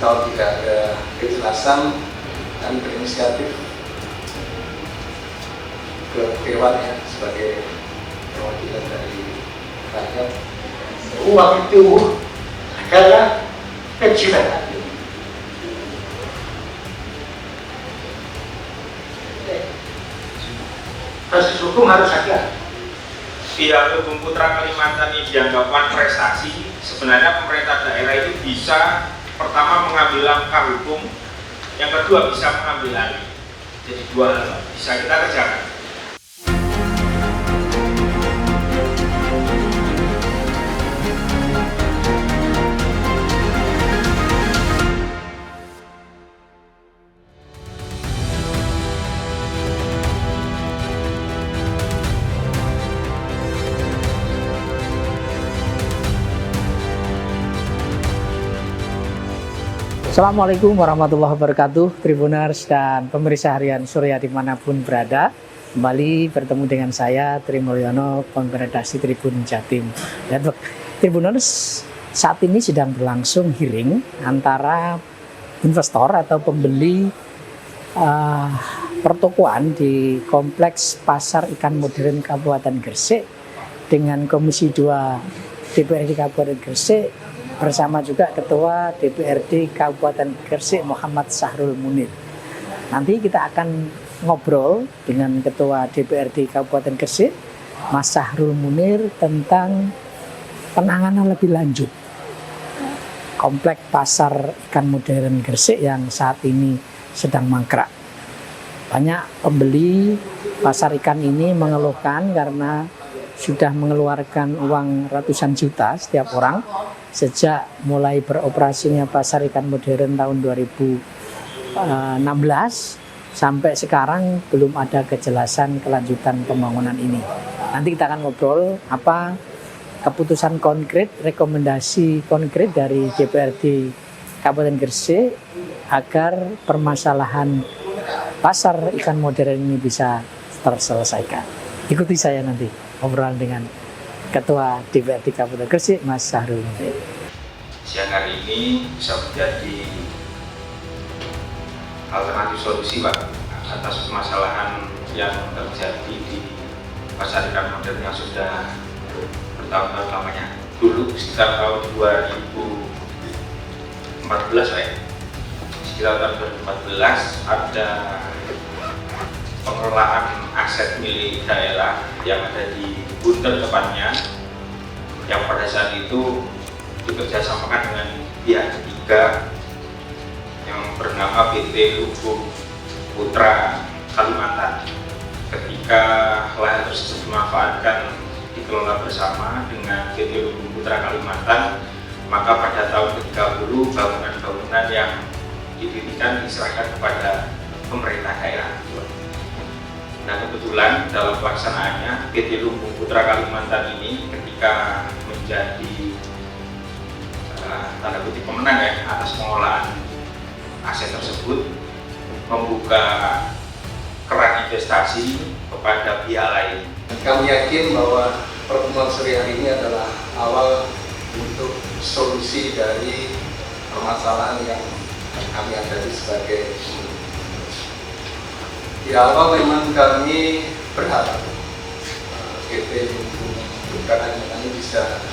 tahun tidak ada kejelasan, dan berinisiatif ke Dewan ya, sebagai perwakilan dari rakyat. Uang itu adalah kecil. Proses hukum harus ada. Piala Putra Kalimantan ini dianggapkan prestasi. Sebenarnya pemerintah daerah itu bisa pertama mengambil langkah hukum, yang kedua bisa mengambil alih. Jadi dua hal bisa kita kerjakan. Assalamualaikum warahmatullahi wabarakatuh, Tribuners dan pemirsa harian Surya dimanapun berada. Kembali bertemu dengan saya, Tri Mulyono, Konfederasi Tribun Jatim. Dan Tribuners, saat ini sedang berlangsung hearing antara investor atau pembeli pertokoan di Kompleks Pasar Ikan Modern Kabupaten Gresik dengan Komisi 2 DPRD Kabupaten Gresik bersama juga Ketua DPRD Kabupaten Gresik Muhammad Sahrul Munir. Nanti kita akan ngobrol dengan Ketua DPRD Kabupaten Gresik Mas Sahrul Munir tentang penanganan lebih lanjut Kompleks Pasar Ikan Modern Gresik yang saat ini sedang mangkrak. Banyak pembeli pasar ikan ini mengeluhkan karena sudah mengeluarkan uang ratusan juta setiap orang sejak mulai beroperasinya pasar ikan modern tahun 2016 sampai sekarang belum ada kejelasan kelanjutan pembangunan ini. Nanti kita akan ngobrol apa keputusan konkret, rekomendasi konkret dari DPRD Kabupaten Gresik agar permasalahan pasar ikan modern ini bisa terselesaikan. Ikuti saya nanti obrolan dengan Ketua DPRD Kabupaten Gresik Mas Sahrul Munir. Siang hari ini bisa menjadi alternatif solusi Pak atas permasalahan yang terjadi di pasar ikan modern yang sudah bertahun-tahun lamanya. Dulu sekitar tahun 2014 Pak ya. Sekitar tahun 2014 ada pengelolaan aset milik daerah yang ada di Bunter tepatnya, yang pada saat itu dikerjasamakan dengan pihak ketiga yang bernama PT Lumbu Putra Kalimantan. Ketika lahan tersebut dimanfaatkan dikelola bersama dengan PT Lumbu Putra Kalimantan, maka pada tahun ke-30 bangunan-bangunan yang didirikan diserahkan kepada pemerintah daerah. Nah kebetulan dalam pelaksanaannya PT Lumbu Putra Kalimantan ini ketika menjadi tanda kutip pemenang ya atas pengelolaan aset tersebut, membuka keran investasi kepada pihak lain. Kami yakin bahwa pertemuan sore hari ini adalah awal untuk solusi dari permasalahan yang kami hadapi sebagai di awal. Memang kami berharap PT Lumbu Putra Kalimantan ini bisa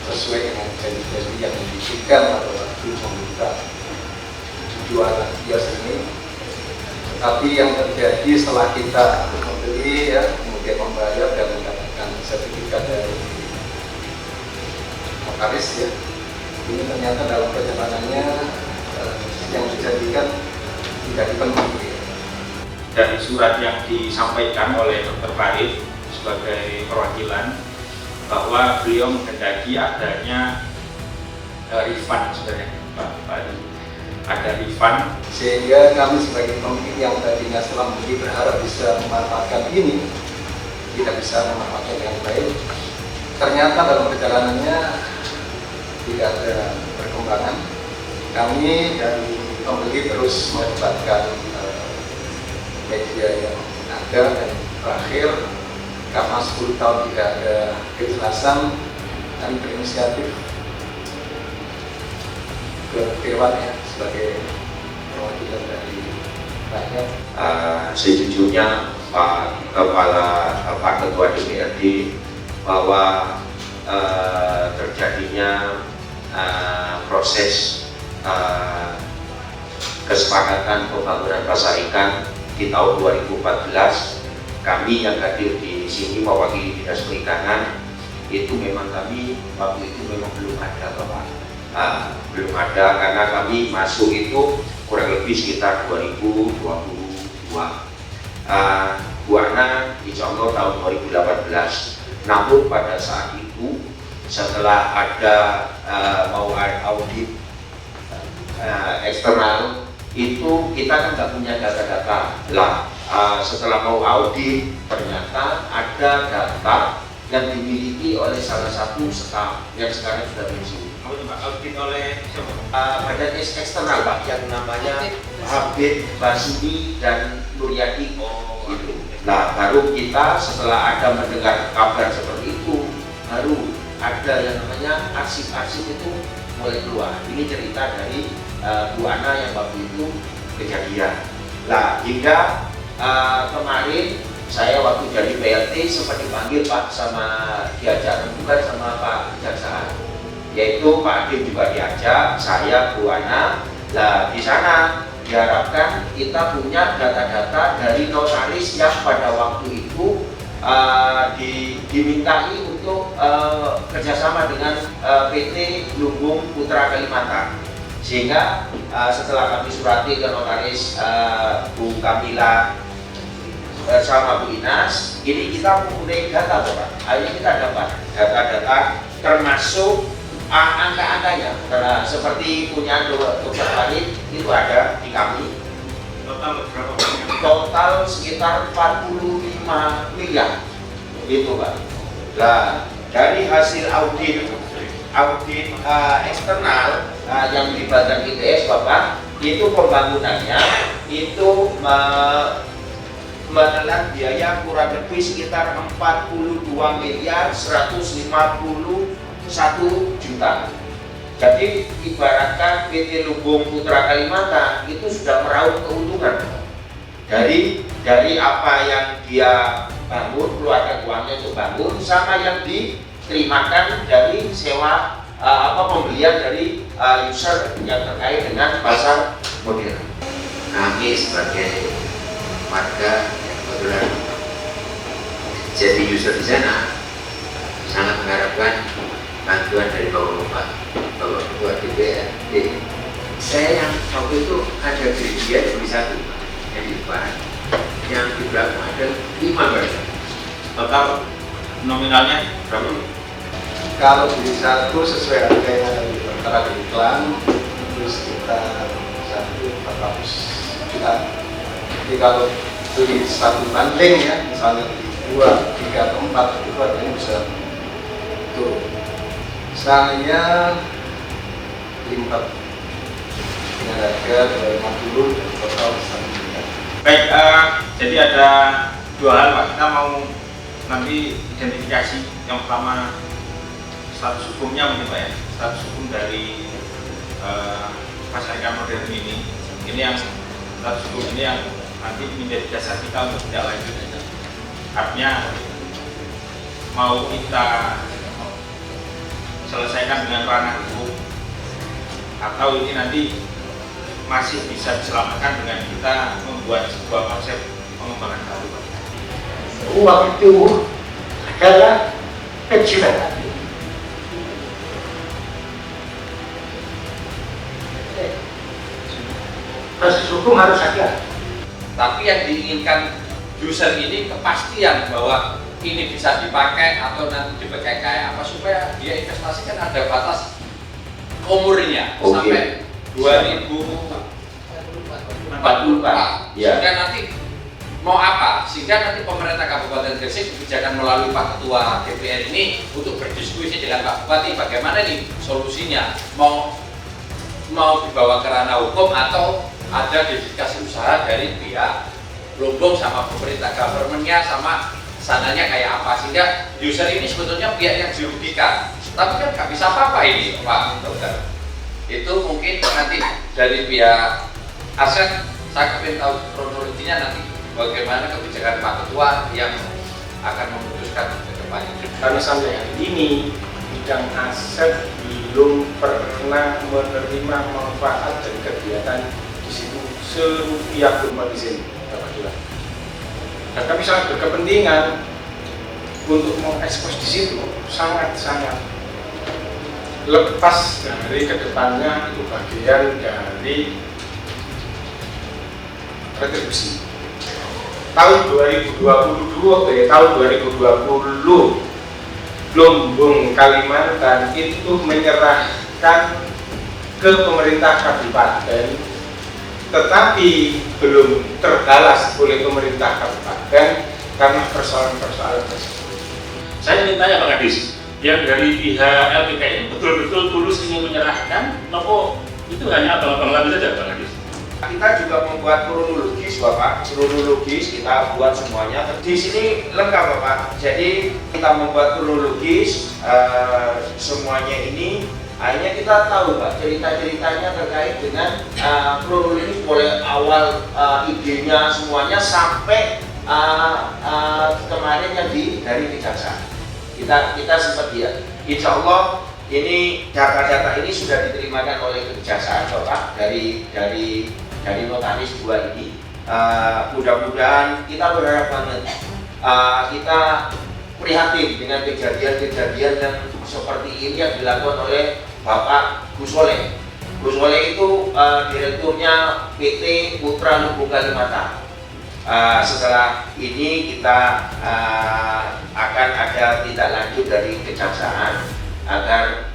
sesuai dengan janji-janji yang diberikan pada waktu membuka jualan kios ini. Tapi yang terjadi setelah kita membeli ya, kemudian membayar dan mendapatkan sertifikat dari notaris ya, ini ternyata dalam perjalanannya yang dijadikan tidak dipenuhi. Dari surat yang disampaikan oleh Dr. Farid sebagai perwakilan bahwa beliau menghendaki adanya refund sebenarnya Pak Farid, ada refund, sehingga kami sebagai pemilik yang tadinya setelah membeli berharap bisa memanfaatkan ini tidak bisa memanfaatkan dengan baik. Ternyata dalam perjalanannya tidak ada perkembangan. Kami dari pembeli terus melibatkan media yang ada, dan terakhir karena 10 tahun tidak ada kejelasan, dan berinisiatif ke Dewan ya sebagai perwakilan dari rakyat. Sejujurnya Pak Ketua DPRD bahwa terjadinya proses kesepakatan pembangunan pasar ikan di tahun 2014, kami yang hadir di sini mewakili Dinas Perikanan itu memang kami waktu itu memang belum ada Bapak. Belum ada karena kami masuk itu kurang lebih sekitar 2022. Bu Ana insya Allah tahun 2018. Namun pada saat itu setelah ada mau audit eksternal itu kita kan nggak punya data-data lah. Setelah mau audit ternyata ada data yang dimiliki oleh salah satu staf yang sekarang sudah pensiun. Audit oleh siapa? Badan eksternal Pak yang namanya Habib Basudi dan Nuryadi. Gitu. Nah baru kita setelah ada mendengar kabar seperti itu, baru ada yang namanya arsip-arsip itu mulai keluar. Ini cerita dari Bu Ana yang waktu itu kejadian. Nah hingga kemarin saya waktu jadi PLT sempat dipanggil Pak sama diajak bukan sama Pak Kejaksaan, yaitu Pak Hakim juga diajak, saya Bu Ana. Nah di sana diharapkan kita punya data-data dari notaris yang pada waktu itu dimintai untuk kerjasama dengan PT Lumbung Putra Kalimantan. Sehingga setelah kami surati ke notaris Bu Kamila sama Bu Inas, ini kita mempunyai data Bapak. Akhirnya kita dapat data-data termasuk angka-angkanya. Karena seperti punya Dokter Farid itu ada di kami. Total berapa banyak? Total sekitar 45 miliar itu Pak. Nah dari hasil audit eksternal yang melibatkan ITS Bapak, itu pembangunannya itu menelan biaya kurang lebih sekitar 42 miliar 151 juta. Jadi ibaratkan PT Lumbung Putra Kalimantan itu sudah meraup keuntungan dari apa yang dia bangun, keluarkan uangnya untuk bangun, sama yang diterimakan dari sewa pembelian dari user yang terkait dengan pasar modern. Kami sebagai warga yang kebetulan jadi user di sana sangat mengharapkan bantuan dari Bapak Ketua DPRD. Saya yang waktu itu ada gereja di satu yang di depan, yang di belakang ada 5 gereja. Total nominalnya berapa? Kalau beli satu sesuai harga yang ada di tertera di iklan itu sekitar 400 juta. Jadi kalau beli satu banding ya, misalnya beli 2, 3, atau 4 itu harganya bisa turun. Saya lipat dengan harga 250 total 1 miliar. Baik, jadi ada dua hal Pak. Kita mau nanti identifikasi. Yang pertama status hukumnya mungkin Pak ya, status hukum dari pasar ikan modern ini. Ini yang status hukum ini yang nanti menjadi dasar kita untuk tidak lanjut. Artinya mau kita selesaikan dengan ranah hukum atau ini nanti masih bisa diselamatkan dengan kita membuat sebuah konsep pengembangan baru. Uang itu adalah kecilan. Proses hukum harus ada. Tapi yang diinginkan user ini kepastian bahwa ini bisa dipakai atau nanti dipakai kayak apa, supaya dia investasi kan ada batas umurnya sampai 2044 Ya. sehingga nanti mau apa, sehingga nanti pemerintah Kabupaten Gresik kebijakan melalui Pak Ketua DPR ini untuk berdiskusi dengan Pak Bupati bagaimana nih solusinya, mau dibawa ke ranah hukum atau ada dedikasi usaha dari pihak Lumbung sama pemerintah government-nya sama sananya kayak apa, sehingga user ini sebetulnya pihak yang dirugikan, tapi kan nggak bisa apa-apa ini Pak Dokter. itu mungkin nanti dari pihak aset saya ingin tahu kronologinya nanti bagaimana kebijakan Pak Ketua yang akan memutuskan ke depannya. Karena sampai hari ini bidang aset belum pernah menerima manfaat dari kegiatan di situ serupiah pun di sini. Dan kami sangat berkepentingan untuk mengekspos di situ sangat-sangat lepas dari kedepannya itu bagian dari retribusi. Tahun 2022 tahun 2020 Lumbung Kalimantan itu menyerahkan ke pemerintah kabupaten, tetapi belum terbalas oleh pemerintah kabupaten karena persoalan-persoalan tersebut. Saya ingin tanya Pak Kadis, yang dari pihak LPKN betul-betul tulus ingin menyerahkan, nopo itu hanya abang-abang saja Pak Kadis? Kita juga membuat kronologis Bapak, kronologis kita buat semuanya. Di sini lengkap Bapak. Jadi kita membuat kronologis semuanya ini. Akhirnya kita tahu Pak cerita-ceritanya terkait dengan kronologis mulai awal idenya semuanya sampai kemarin yang dari kejaksaan. Kita sempat lihat. Insya Allah ini data-data ini sudah diterimakan oleh kejaksaan Bapak dari notaris 2 ini. Mudah-mudahan kita berharap banget kita prihatin dengan kejadian-kejadian yang seperti ini yang dilakukan oleh Bapak Gus Soleh. Gus Soleh itu direkturnya PT Putra Lumbung Kalimantan. Setelah ini kita akan ada tindak lanjut dari kejaksaan agar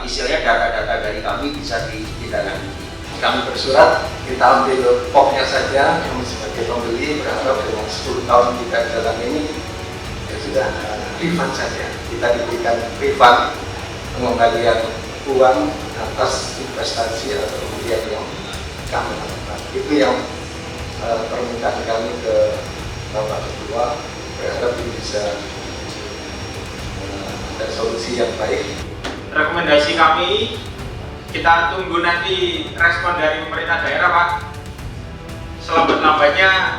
istilahnya data-data dari kami bisa ditindaklanjuti. Kami bersurat, kita ambil poknya saja. Kami sebagai pembeli berharap dengan 10 tahun kita jalan ini ya sudah refund saja. Kita diberikan refund pengembalian uang atas investasi atau kemudian yang kami lakukan. Itu yang permintaan kami ke Bapak Ketua, berharap ini bisa ada solusi yang baik. Rekomendasi kami, kita tunggu nanti respon dari pemerintah daerah Pak. Selambat-lambatnya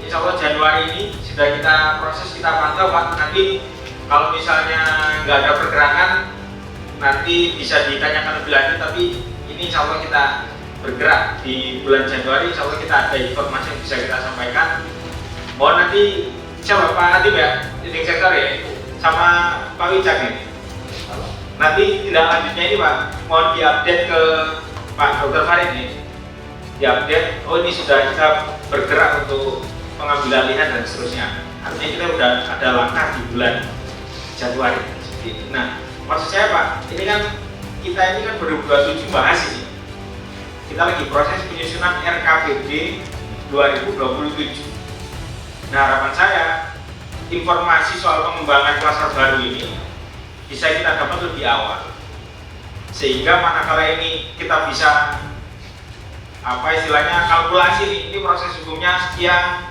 insya Allah Januari ini sudah kita proses, kita pantau Pak. Nanti kalau misalnya nggak ada pergerakan nanti bisa ditanyakan lebih lanjut, tapi ini insya Allah kita bergerak di bulan Januari, insya Allah kita ada informasi yang bisa kita sampaikan. Mohon nanti siapa Pak Adib ya, leading sektor ya, sama Pak Wijak ini. Nanti tindak lanjutnya ini Pak, mohon diupdate ke Pak Dr. Farid nih. Diupdate, oh ini sudah kita bergerak untuk pengambil alihan dan seterusnya. Artinya kita sudah ada langkah di bulan Januari seperti itu. Nah, maksud saya Pak, ini kan kita ini kan baru 27 bahas ini. Kita lagi proses penyusunan RKPD 2027. Nah, harapan saya informasi soal pengembangan pasar baru ini bisa kita dapat lebih awal, sehingga manakala ini kita bisa apa istilahnya kalkulasi ini proses hukumnya sekian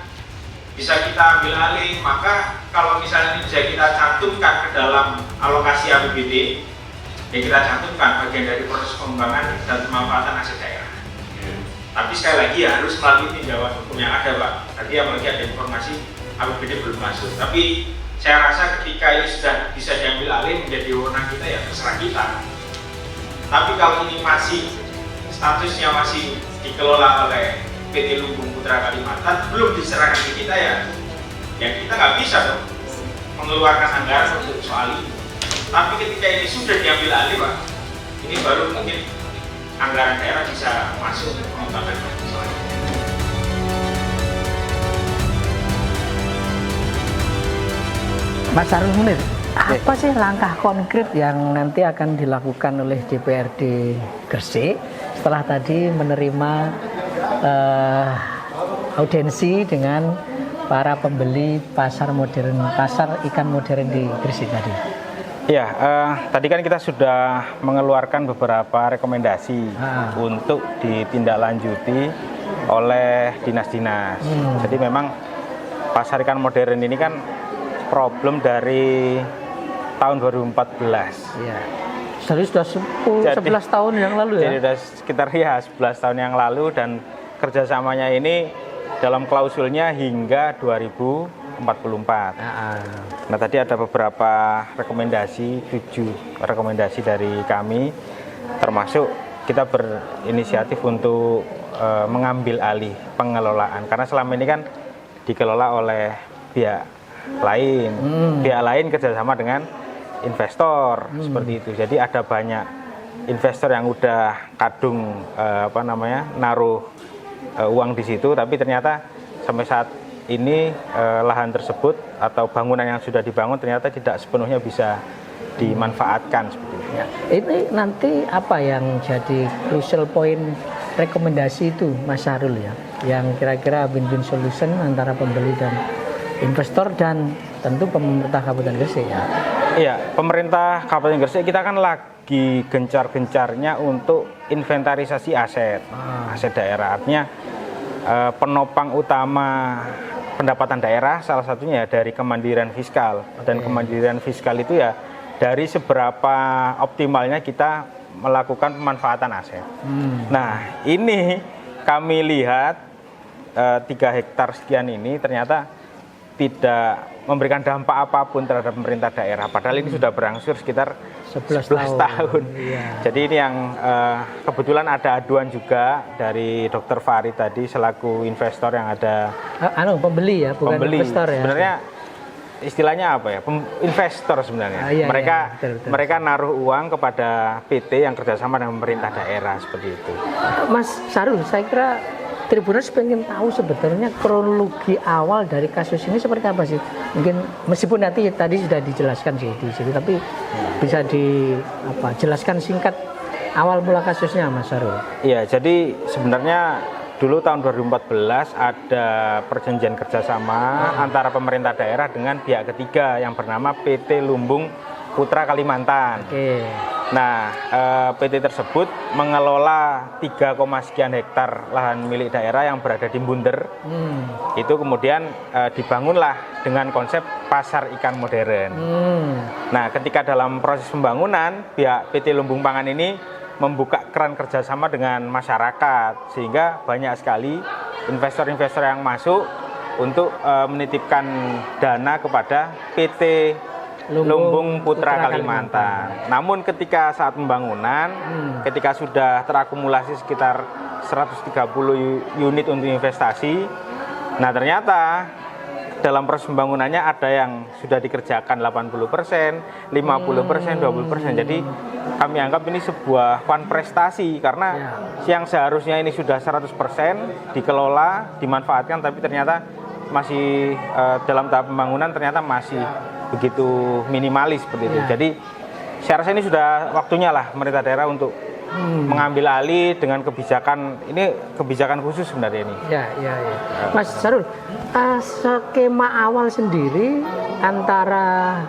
bisa kita ambil alih, maka kalau misalnya ini bisa kita cantumkan ke dalam alokasi APBD, ya kita cantumkan bagian dari proses pengembangan dan pemanfaatan aset daerah. Tapi sekali lagi ya harus melalui tinjauan hukum yang ada Pak. Tadi apalagi ada informasi APBD belum masuk. Tapi saya rasa ketika ini sudah bisa diambil alih menjadi wewenang kita ya terserah kita. Tapi kalau ini masih statusnya masih dikelola oleh PT Lumbung Putra Kalimantan, belum diserahkan ke kita ya kita nggak bisa dong mengeluarkan anggaran untuk soal ini. Tapi ketika ini sudah diambil alih Pak, ini baru mungkin anggaran daerah bisa masuk ke pengembangan soal ini. Mas Sarul Munir, apa sih langkah konkret yang nanti akan dilakukan oleh DPRD Gresik setelah tadi menerima audiensi dengan para pembeli pasar ikan modern di Gresik tadi? Ya, tadi kan kita sudah mengeluarkan beberapa rekomendasi untuk ditindaklanjuti oleh dinas-dinas. Jadi memang pasar ikan modern ini kan problem dari tahun 2014. Ya. Jadi sudah 11 tahun yang lalu ya? Jadi sudah sekitar 11 tahun yang lalu, dan kerjasamanya ini dalam klausulnya hingga 2044. Nah, tadi ada beberapa rekomendasi, 7 rekomendasi dari kami, termasuk kita berinisiatif untuk mengambil alih pengelolaan, karena selama ini kan dikelola oleh pihak lain, pihak lain kerjasama dengan investor seperti itu. Jadi ada banyak investor yang udah kadung naruh uang di situ, tapi ternyata sampai saat ini lahan tersebut atau bangunan yang sudah dibangun ternyata tidak sepenuhnya bisa dimanfaatkan seperti itu. Ya. Ini nanti apa yang jadi crucial point rekomendasi itu, Mas Sarul ya, yang kira-kira win-win solution antara pembeli dan investor dan tentu pemerintah Kabupaten Gresik ya. Iya, pemerintah Kabupaten Gresik kita kan lagi gencar-gencarnya untuk inventarisasi aset daerah. Artinya penopang utama pendapatan daerah salah satunya dari kemandirian fiskal. Dan kemandirian fiskal itu ya dari seberapa optimalnya kita melakukan pemanfaatan aset. Nah, ini kami lihat 3 hektar sekian ini ternyata tidak memberikan dampak apapun terhadap pemerintah daerah. Padahal ini sudah berangsur sekitar 11 tahun. Iya. Jadi ini yang kebetulan ada aduan juga dari Dr. Farid tadi selaku investor yang ada. Pembeli ya, bukan pembeli. Investor ya. Sebenarnya istilahnya apa ya? Investor sebenarnya. Iya, betul. Mereka naruh uang kepada PT yang kerjasama dengan pemerintah daerah seperti itu. Mas Sarul, saya kira Tribuners pengen tahu sebetulnya kronologi awal dari kasus ini seperti apa sih? Mungkin meskipun nanti tadi sudah dijelaskan sih di situ, tapi bisa jelaskan singkat awal mula kasusnya, Mas Sarul. Iya, jadi sebenarnya dulu tahun 2014 ada perjanjian kerjasama antara pemerintah daerah dengan pihak ketiga yang bernama PT Lumbung Putra Kalimantan. Nah, PT tersebut mengelola 3, sekian hektar lahan milik daerah yang berada di Bunder. Itu kemudian dibangunlah dengan konsep pasar ikan modern. Nah, ketika dalam proses pembangunan, pihak PT Lumbung Pangan ini membuka keran kerjasama dengan masyarakat, sehingga banyak sekali investor-investor yang masuk untuk menitipkan dana kepada PT Lumbung Putra Kalimantan. Namun ketika saat pembangunan, ketika sudah terakumulasi sekitar 130 unit untuk investasi, nah ternyata dalam proses pembangunannya ada yang sudah dikerjakan 80%, 50%, 20%. Jadi kami anggap ini sebuah prestasi karena yang seharusnya ini sudah 100% dikelola, dimanfaatkan, tapi ternyata masih dalam tahap pembangunan ternyata masih begitu minimalis seperti itu. Jadi saya rasa ini sudah waktunya lah pemerintah daerah untuk mengambil alih dengan kebijakan, ini kebijakan khusus sebenarnya ini. Ya. Mas Sarul, skema awal sendiri antara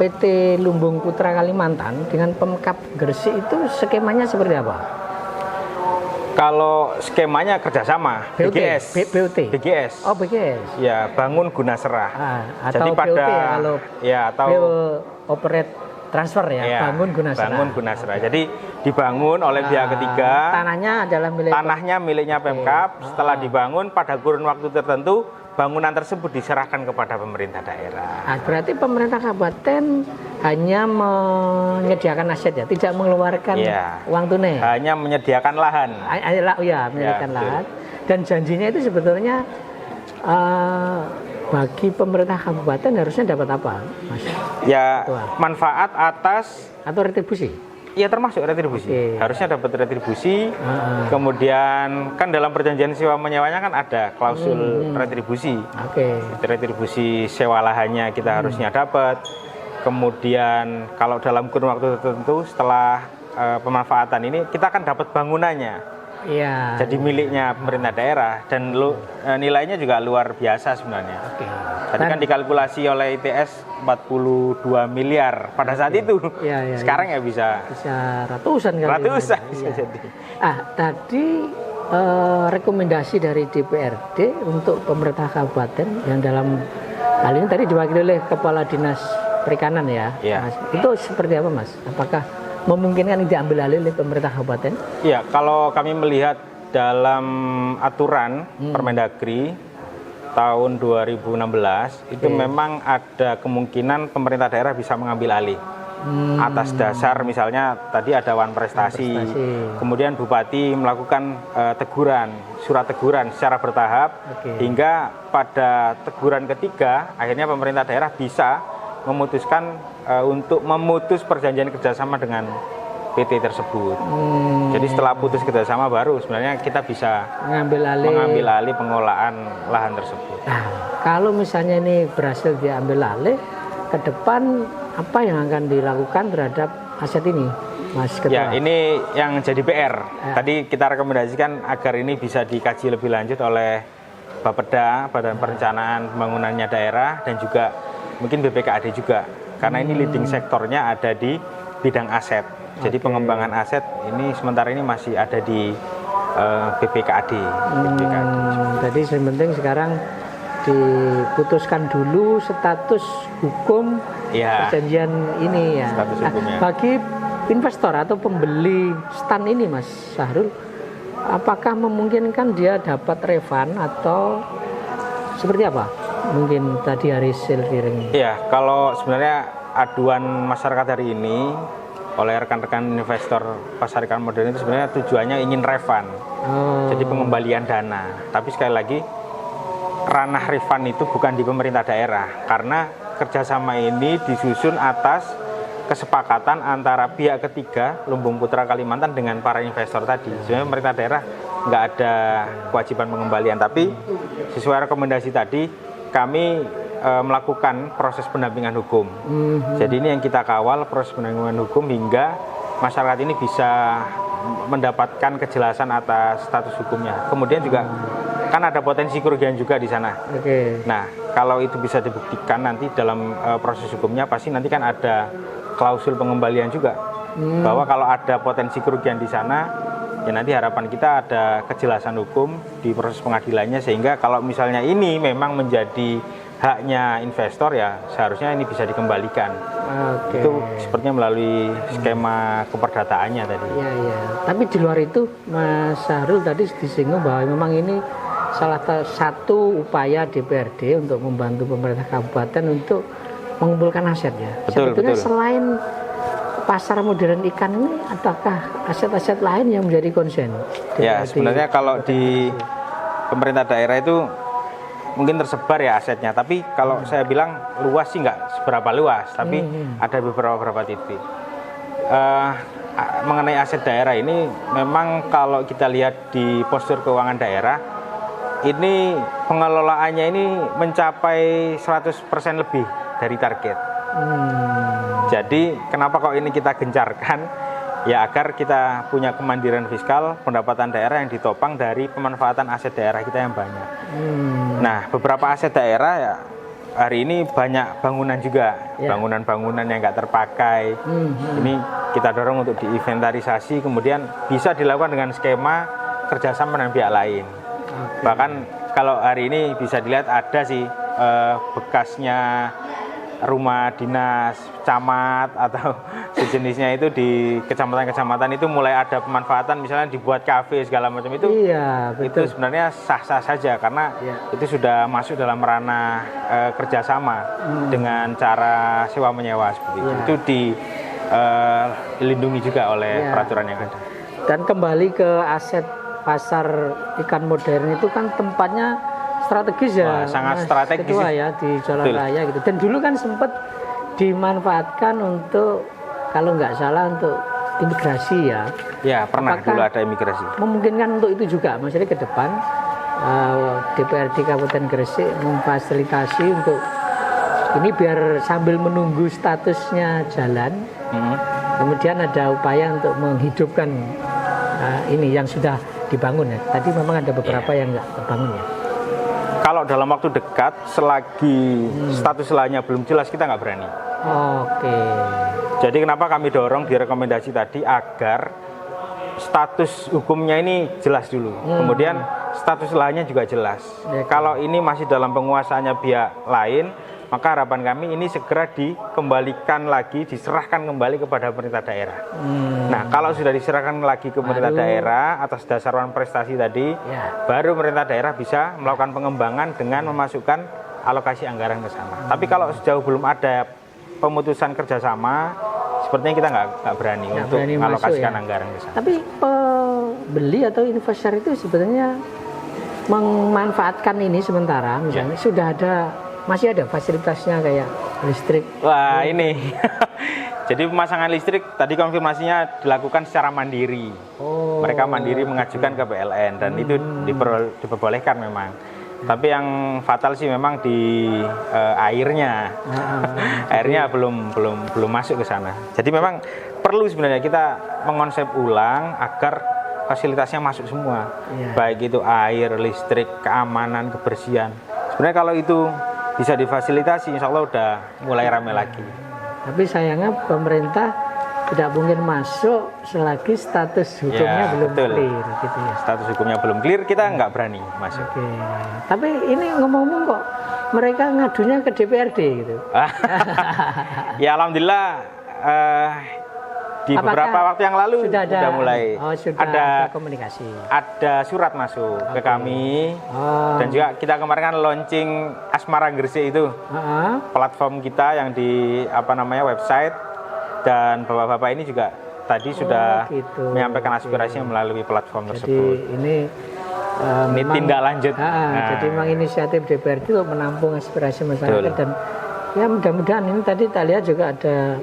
PT Lumbung Putra Kalimantan dengan Pemkab Gresik itu skemanya seperti apa? Kalau skemanya kerjasama, BGS. BGS. Oh, BGS. Ya, bangun guna serah. Atau jadi pada BOT ya, kalau atau operate transfer ya, bangun guna serah. Bangun guna serah. Jadi dibangun oleh pihak ketiga. Tanahnya adalah miliknya Pemkab. Setelah dibangun pada kurun waktu tertentu, bangunan tersebut diserahkan kepada pemerintah daerah. Berarti pemerintah kabupaten hanya menyediakan aset ya, tidak mengeluarkan uang tunai. Hanya menyediakan lahan. Menyediakan lahan. Dan janjinya itu sebetulnya bagi pemerintah kabupaten harusnya dapat apa, Mas? Ya, manfaat atas atau retribusi. Iya, termasuk retribusi. Harusnya dapat retribusi. Kemudian kan dalam perjanjian sewa menyewanya kan ada klausul retribusi. Retribusi sewa lahannya kita harusnya dapat. Kemudian kalau dalam kurun waktu tertentu setelah pemanfaatan ini kita akan dapat bangunannya. Jadi miliknya pemerintah daerah dan nilainya juga luar biasa sebenarnya. Tadi kan dikalkulasi oleh ITS 42 miliar pada saat itu. Sekarang ya bisa ratusan kali. Bisa jadi. Tadi rekomendasi dari DPRD untuk pemerintah kabupaten yang dalam hal ini tadi diwakili oleh Kepala Dinas Perikanan ya. Mas. Itu seperti apa, Mas? Apakah memungkinkan diambil alih oleh pemerintah kabupaten? Iya, kalau kami melihat dalam aturan Permendagri tahun 2016 itu memang ada kemungkinan pemerintah daerah bisa mengambil alih atas dasar misalnya tadi ada wan prestasi. Kemudian bupati melakukan surat teguran secara bertahap hingga pada teguran ketiga akhirnya pemerintah daerah bisa memutuskan untuk memutus perjanjian kerjasama dengan PT tersebut. Jadi setelah putus kerjasama baru sebenarnya kita bisa mengambil alih pengelolaan lahan tersebut. Nah, kalau misalnya ini berhasil diambil alih, ke depan apa yang akan dilakukan terhadap aset ini, Mas Ketua? Ya, ini yang jadi PR. Tadi kita rekomendasikan agar ini bisa dikaji lebih lanjut oleh Bapeda, Badan Perencanaan Pembangunannya Daerah, dan juga mungkin BPKAD juga. Karena ini leading sektornya ada di bidang aset. Jadi pengembangan aset ini sementara ini masih ada di BPKAD. Jadi yang penting sekarang diputuskan dulu status hukum perjanjian ini ya. Status hukumnya. Bagi investor atau pembeli stan ini, Mas Sahrul, apakah memungkinkan dia dapat refund atau seperti apa? Mungkin tadi hasil piring. Iya, kalau sebenarnya aduan masyarakat hari ini oleh rekan-rekan investor pasar ikan modern itu sebenarnya tujuannya ingin refund. Jadi pengembalian dana. Tapi sekali lagi ranah refund itu bukan di pemerintah daerah karena kerjasama ini disusun atas kesepakatan antara pihak ketiga Lumbung Putra Kalimantan dengan para investor tadi. Sebenarnya pemerintah daerah nggak ada kewajiban pengembalian, tapi sesuai rekomendasi tadi kami melakukan proses pendampingan hukum. Jadi ini yang kita kawal, proses pendampingan hukum hingga masyarakat ini bisa mendapatkan kejelasan atas status hukumnya. Kemudian juga kan ada potensi kerugian juga di sana. Nah, kalau itu bisa dibuktikan nanti dalam proses hukumnya pasti nanti kan ada klausul pengembalian juga. Bahwa kalau ada potensi kerugian di sana, ya nanti harapan kita ada kejelasan hukum di proses pengadilannya sehingga kalau misalnya ini memang menjadi haknya investor ya seharusnya ini bisa dikembalikan. Itu sepertinya melalui skema keperdataannya tadi. Iya. Tapi di luar itu Mas Sahrul tadi disinggung bahwa memang ini salah satu upaya DPRD untuk membantu pemerintah kabupaten untuk mengumpulkan aset ya. Sebetulnya selain pasar modern ikan ini, adakah aset-aset lain yang menjadi concern? Ya, sebenarnya kalau di pemerintah daerah itu mungkin tersebar ya asetnya, tapi kalau saya bilang luas sih nggak seberapa luas, tapi ada beberapa titik. Mengenai aset daerah ini, memang kalau kita lihat di postur keuangan daerah, ini pengelolaannya ini mencapai 100% lebih dari target. Jadi kenapa kok ini kita gencarkan? Ya agar kita punya kemandirian fiskal, pendapatan daerah yang ditopang dari pemanfaatan aset daerah kita yang banyak. Nah, beberapa aset daerah ya hari ini banyak bangunan juga, bangunan-bangunan yang nggak terpakai. Ini kita dorong untuk diinventarisasi, kemudian bisa dilakukan dengan skema kerjasama dengan pihak lain. Bahkan kalau hari ini bisa dilihat ada sih bekasnya rumah dinas camat atau sejenisnya itu di kecamatan-kecamatan itu mulai ada pemanfaatan, misalnya dibuat kafe segala macam itu. Iya, betul. Itu sebenarnya sah-sah saja karena itu sudah masuk dalam ranah kerjasama dengan cara sewa menyewa seperti itu. Itu dilindungi juga oleh peraturan yang ada. Dan kembali ke aset pasar ikan modern itu kan tempatnya strategis ya. Sangat strategis Ketua ya di jalan raya gitu. Dan dulu kan sempat dimanfaatkan untuk kalau nggak salah untuk imigrasi ya. Ya, pernah dulu ada imigrasi. Memungkinkan untuk itu juga, maksudnya ke depan DPRD Kabupaten Gresik memfasilitasi untuk ini biar sambil menunggu statusnya jalan, kemudian ada upaya untuk menghidupkan ini yang sudah dibangun ya. Tadi memang ada beberapa yang nggak terbangun ya. Kalau dalam waktu dekat, selagi status lainnya belum jelas, kita nggak berani. Jadi kenapa kami dorong di rekomendasi tadi agar status hukumnya ini jelas dulu. Kemudian status lainnya juga jelas. Kalau ini masih dalam penguasaannya pihak lain, maka harapan kami ini segera dikembalikan lagi, diserahkan kembali kepada pemerintah daerah. Nah, kalau sudah diserahkan lagi ke pemerintah daerah atas dasar prestasi tadi, baru pemerintah daerah bisa melakukan pengembangan dengan memasukkan alokasi anggaran ke sana. Tapi kalau sejauh belum ada pemutusan kerjasama, sepertinya kita nggak berani untuk mengalokasikan anggaran ke sana. Tapi pembeli atau investor itu sebetulnya memanfaatkan ini sementara, misalnya sudah ada, masih ada fasilitasnya kayak listrik. Wah, ini. Jadi pemasangan listrik tadi konfirmasinya dilakukan secara mandiri. Mereka mandiri mengajukan ke PLN dan itu diperbolehkan memang. Tapi yang fatal sih memang di airnya. Airnya belum masuk ke sana. Jadi memang perlu sebenarnya kita mengonsep ulang agar fasilitasnya masuk semua, baik itu air, listrik, keamanan, kebersihan. Sebenarnya kalau itu bisa difasilitasi, insya Allah udah mulai ramai lagi. Tapi sayangnya pemerintah tidak mungkin masuk selagi status hukumnya belum clear, gitu ya. Status hukumnya belum clear, kita nggak berani masuk. Oke. Tapi ini ngomong-ngomong kok mereka ngadunya ke DPRD gitu. Ya alhamdulillah. Di beberapa waktu yang lalu sudah mulai ada komunikasi. Ada surat masuk ke kami dan juga kita kemarin kan launching Asmara Gresik itu platform kita yang di website, dan bapak-bapak ini juga tadi sudah menyampaikan aspirasinya melalui platform tersebut. Jadi ini tindak lanjut. Jadi memang inisiatif DPRD untuk menampung aspirasi masyarakat. Dan ya mudah-mudahan ini tadi kita lihat juga ada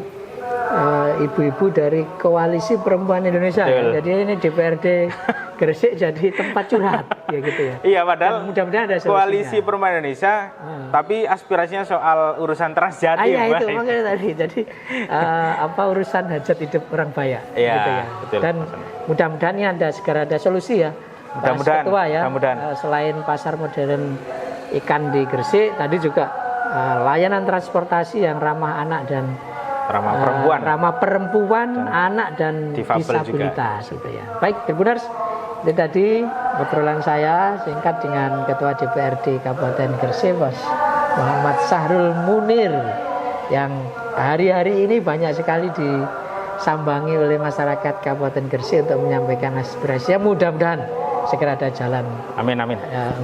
ibu-ibu dari Koalisi Perempuan Indonesia. Jadi ini DPRD Gresik jadi tempat curhat, ya gitu ya. Iya, padahal mudah-mudahan ada solusinya. Koalisi Perempuan Indonesia, tapi aspirasinya soal urusan Transjatim. Iya itu makanya tadi. Jadi urusan hajat hidup orang Bayak, iya, gitu ya. Betul, dan mudah-mudahan ini segera ada solusi ya. Mudah-mudahan. Ketua ya. Selain pasar modern ikan di Gresik, tadi juga layanan transportasi yang ramah anak dan ramah perempuan, anak dan disabilitas gitu ya. Baik, Tribuners, itu tadi obrolan saya singkat dengan Ketua DPRD Kabupaten Gresik, Bos Muhammad Sahrul Munir, yang hari-hari ini banyak sekali disambangi oleh masyarakat Kabupaten Gresik untuk menyampaikan aspirasi. Mudah-mudahan segera ada jalan. Amin.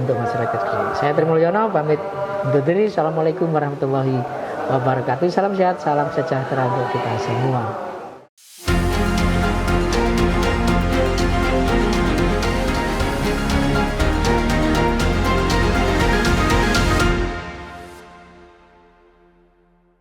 Untuk masyarakat Gresik. Saya Trimulyono pamit undur diri. Assalamualaikum warahmatullahi wabarakatuh. Salam sehat, salam sejahtera untuk kita semua.